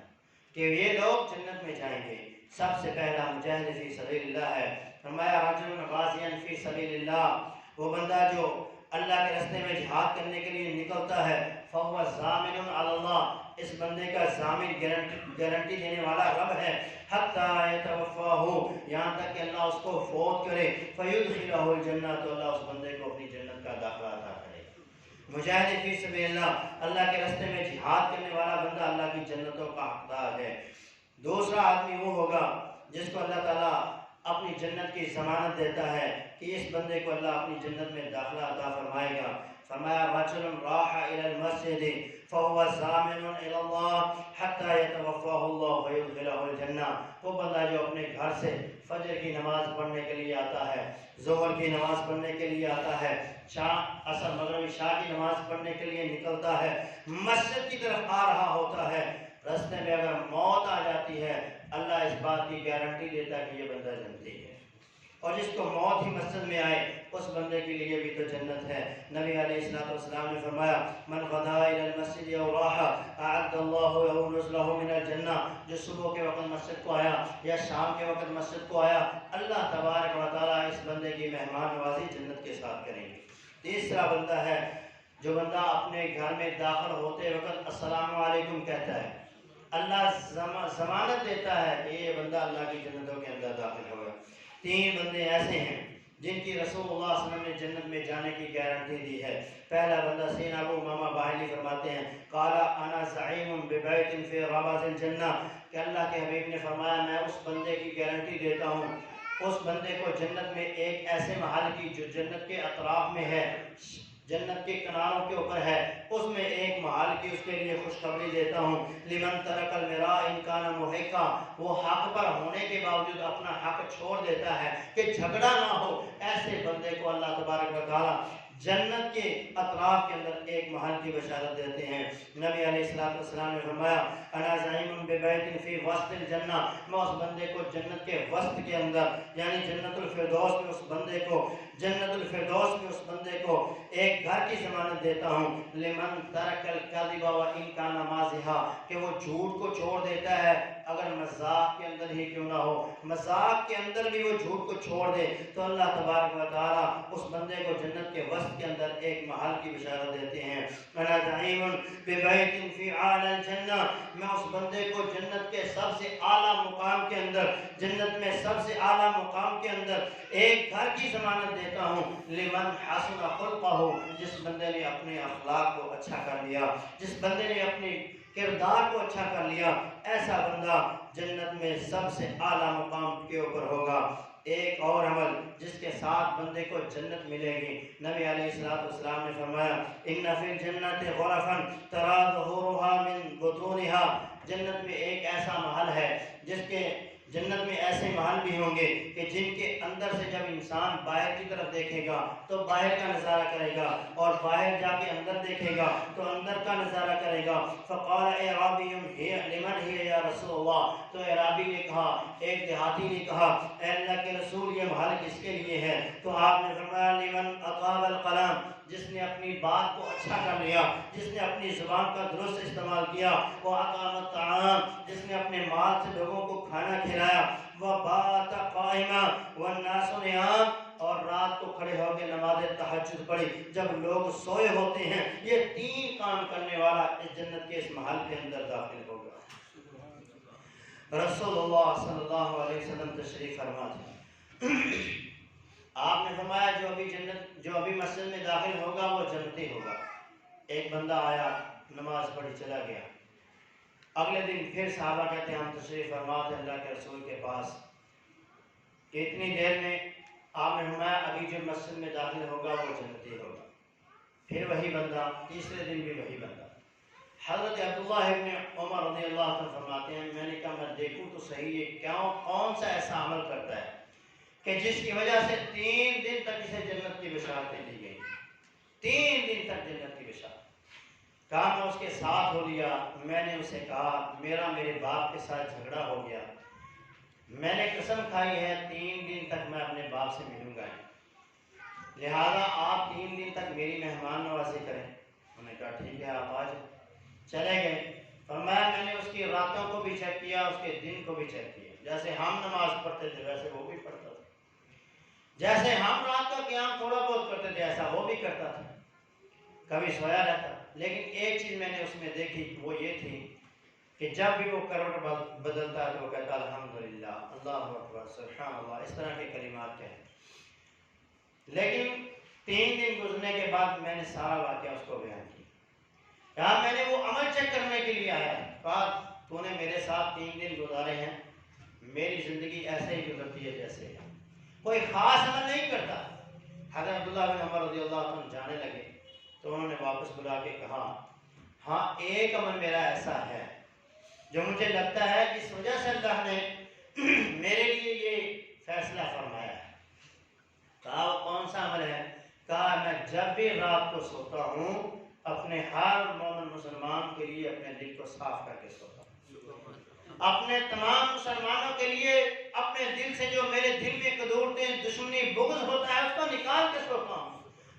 کہ یہ لوگ جنت میں جائیں گے۔ سب سے پہلا مجاہد فی سبیل اللہ ہے، فرمایا رجل غازیا فی سبیل اللہ، وہ بندہ جو اللہ کے راستے میں جہاد کرنے کے لیے نکلتا ہے، فہو ضامن علی اللہ، اس بندے کا ضامن گارنٹی دینے والا رب ہے، حتی یتوفاہ، یہاں تک کہ اللہ اس کو فوت کرے، فیدخلہ الجنہ، تو اللہ اس بندے کو اپنی جنت کا داخلہ عطا کرے۔ مجاہد فی سبیل اللہ، اللہ کے راستے میں جہاد کرنے والا بندہ اللہ کی جنتوں کا حقدار ہے۔ دوسرا آدمی وہ ہوگا جس کو اللہ تعالیٰ اپنی جنت کی ضمانت دیتا ہے کہ اس بندے کو اللہ اپنی جنت میں داخلہ عطا فرمائے گا۔ فرمایا رجل راح الى المسجد فهو ضامن الى الله حتى يتوفاه الله ويدخله الجنہ، وہ بندہ جو اپنے گھر سے فجر کی نماز پڑھنے کے لیے آتا ہے، ظہر کی نماز پڑھنے کے لیے آتا ہے، عصر مغرب عشاء کی نماز پڑھنے کے لیے نکلتا ہے، مسجد کی طرف آ رہا ہوتا ہے، راستے میں اگر موت آ جاتی ہے اللہ اس بات کی گارنٹی دیتا ہے کہ یہ بندہ جنتی ہے، اور جس کو موت ہی مسجد میں آئے اس بندے کے لیے بھی تو جنت ہے۔ نبی علیہ السلام نے فرمایا من غدا الى المسجد او راح اعد الله له نزله من الجنہ، جو صبح کے وقت مسجد کو آیا یا شام کے وقت مسجد کو آیا، اللہ تبارک و تعالیٰ اس بندے کی مہمان نوازی جنت کے ساتھ کریں گے۔ تیسرا بندہ ہے جو بندہ اپنے گھر میں داخل ہوتے وقت السلام علیکم کہتا ہے، اللہ ضمانت دیتا ہے کہ یہ بندہ اللہ کی جنتوں کے اندر داخل ہوگا۔ 3 بندے ایسے ہیں جن کی رسول اللہ صلی اللہ علیہ وسلم نے جنت میں جانے کی گارنٹی دی ہے۔ پہلا بندہ سیدنا ابو امامہ باہلی فرماتے ہیں قال انا زعیم ببیت فی رباط الجنہ، کہ اللہ کے حبیب نے فرمایا میں اس بندے کی گارنٹی دیتا ہوں، اس بندے کو جنت میں ایک ایسے محل کی جو جنت کے اطراف میں ہے، جنت کے کناروں کے اوپر ہے، اس میں ایک محل کی اس کے لیے خوشخبری دیتا ہوں، لمن ترک المراء ان کان محقا، وہ حق پر ہونے کے باوجود اپنا حق چھوڑ دیتا ہے کہ جھگڑا نہ ہو، ایسے بندے کو اللہ تبارک و تعالی جنت کے اطراف کے اندر ایک محل کی بشارت دیتے ہیں۔ نبی علیہ السلام نے فرمایا انا زعیم ببیت فی وسط الجنہ، میں اس بندے کو جنت کے وسط کے اندر یعنی جنت الفردوس میں اس بندے کو ایک گھر کی ضمانت دیتا ہوں، لمن ترک الکذب وان کان مازحا، کہ وہ جھوٹ کو چھوڑ دیتا ہے اگر مذاق کے اندر ہی کیوں نہ ہو، مذاق کے اندر بھی وہ جھوٹ کو چھوڑ دے تو اللہ تبارک و تعالی اس بندے کو جنت کے وسط کے اندر ایک محل کی بشارت دیتے ہیں۔ انا زعیم ببیت فی اعلی الجنہ، میں اس بندے کو جنت کے سب سے اعلیٰ مقام کے اندر، جنت میں سب سے اعلیٰ مقام کے اندر ایک گھر کی ضمانت دیتا ہوں، لمن حسن خلقہ، جس بندے نے اپنے اخلاق کو اچھا کر لیا، جس بندے نے اپنی کردار کو اچھا کر لیا، ایسا بندہ جنت میں سب سے اعلیٰ مقام کے اوپر ہوگا۔ ایک اور عمل جس کے ساتھ بندے کو جنت ملے گی، نبی علیہ السلام نے فرمایا ان فی الجنت غرفا تری ظہورها من بطونها، جنت میں ایک ایسا محل ہے جس کے جنت میں ایسے محل بھی ہوں گے کہ جن کے اندر سے جب انسان باہر کی طرف دیکھے گا تو باہر کا نظارہ کرے گا، اور باہر جا کے اندر دیکھے گا تو اندر کا نظارہ کرے گا۔ فقال اعرابی لمن ہی یا رسول اللہ، تو اعرابی نے کہا، ایک دیہاتی نے کہا، اے اللہ کے رسول یہ محل کس کے لیے ہے؟ تو آپ نے فرمایا لمن اطاب الکلام، جس نے اپنی بات کو اچھا کر لیا، جس نے اپنی زبان کا درست استعمال کیا، وہ اقام الطعام، جس نے اپنے مال سے لوگوں کو کھانا کھلایا، وبات قائما والناس نیام، اور رات کو کھڑے ہو کے نماز تہجد پڑھی جب لوگ سوئے ہوتے ہیں۔ یہ 3 کام کرنے والا اس جنت کے اس محل کے اندر داخل ہوگا۔ رسول اللہ صلی اللہ علیہ وسلم تشریف فرما تھے۔ آپ نے فرمایا جو ابھی مسجد میں داخل ہوگا وہ جنتی ہوگا۔ ایک بندہ آیا، نماز پڑھی، چلا گیا۔ اگلے دن پھر صحابہ کہتے ہیں ہم تشریف فرما تھے اللہ کے رسول کے پاس، اتنی دیر میں آپ نے فرمایا ابھی جو مسجد میں داخل ہوگا وہ جنتی ہوگا۔ پھر وہی بندہ، تیسرے دن بھی وہی بندہ۔ حضرت عبداللہ ابن عمر رضی اللہ عنہ فرماتے ہیں میں نے کہا میں دیکھوں تو صحیح یہ کون سا ایسا عمل کرتا ہے کہ جس کی وجہ سے 3 دن تک اسے جنت کی بشارتیں دی گئی۔ 3 دن تک جنت کی بشارت۔ کہا میں اس کے ساتھ ہو لیا، میں نے اسے کہا میرے باپ کے ساتھ جھگڑا ہو گیا، میں نے قسم کھائی ہے 3 دن تک میں اپنے باپ سے ملوں گا، لہذا آپ 3 دن تک میری مہمان نوازی کریں۔ انہوں نے کہا ٹھیک ہے آپ آج چلے گئے۔ فرمایا میں نے اس کی راتوں کو بھی چیک کیا، اس کے دن کو بھی چیک کیا، جیسے ہم نماز پڑھتے تھے ویسے وہ بھی پڑھتا تھا، جیسے ہم رات کا قیام تھوڑا بہت کرتے تھے ایسا وہ بھی کرتا تھا، کبھی سویا رہتا۔ لیکن ایک چیز میں نے اس میں دیکھی وہ یہ تھی کہ جب بھی وہ کروٹ بدلتا ہے تو وہ کہتا الحمدللہ، اللہ اکبر، سبحان اللہ، اس طرح کے کلمات کہتے۔ لیکن 3 دن گزرنے کے بعد میں نے سارا واقعہ اس کو بیان کیا۔ کہا میں نے وہ عمل چیک کرنے کے لیے آیا ہے۔ کہا تو نے میرے ساتھ 3 دن گزارے ہیں، میری زندگی ایسے ہی گزرتی ہے جیسے ہے، کوئی خاص عمل نہیں کرتا۔ حضرت عبداللہ بن عمر رضی اللہ عنہ جانے لگے تو انہوں نے واپس بلا کے کہا ہاں ایک عمل میرا ایسا ہے جو مجھے لگتا ہے اس وجہ سے اللہ نے میرے لیے یہ فیصلہ فرمایا ہے۔ کہا وہ کون سا عمل ہے؟ کہا میں جب بھی رات کو سوتا ہوں اپنے ہر مومن مسلمان کے لیے اپنے دل کو صاف کر کے سوتا ہوں، اپنے تمام مسلمانوں کے لیے اپنے دل سے جو میرے دل میں قدورتیں، دشمنی، بغض ہوتا ہے اس کو نکال کے سوتا ہوں،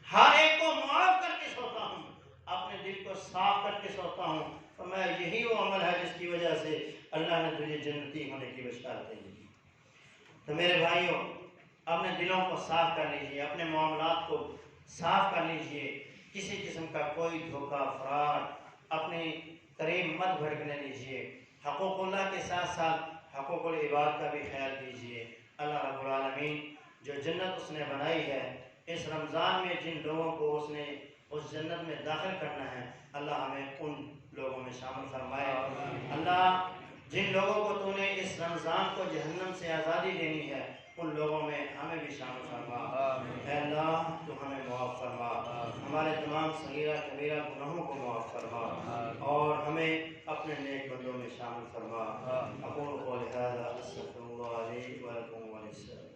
ہر ایک کو معاف کر کے سوتا ہوں، اپنے دل کو صاف کر کے سوتا ہوں۔ تو میں یہی وہ عمل ہے جس کی وجہ سے اللہ نے تجھے جنتی ہونے کی بشارتیں دی۔ تو میرے بھائیوں اپنے دلوں کو صاف کر لیجئے، اپنے معاملات کو صاف کر لیجئے، کسی قسم کا کوئی دھوکہ، فراڈ اپنے قریب مت بھڑکنے دیجئے، حقوق اللہ کے ساتھ ساتھ حقوق العباد کا بھی خیال کیجئے۔ اللہ رب العالمین جو جنت اس نے بنائی ہے، اس رمضان میں جن لوگوں کو اس نے اس جنت میں داخل کرنا ہے، اللہ ہمیں ان لوگوں میں شامل فرمائے۔ اللہ جن لوگوں کو تو نے اس رمضان کو جہنم سے آزادی دینی ہے ان لوگوں میں ہمیں بھی شامل فرما۔ اے اللہ تو ہمیں معاف فرما، ہمارے تمام صغیرہ کبیرہ گناہوں کو معاف فرما اور ہمیں اپنے نیک بندوں میں شامل فرما۔ اقول قولی ھذا استغفر اللہ لی ولکم وللسائرین۔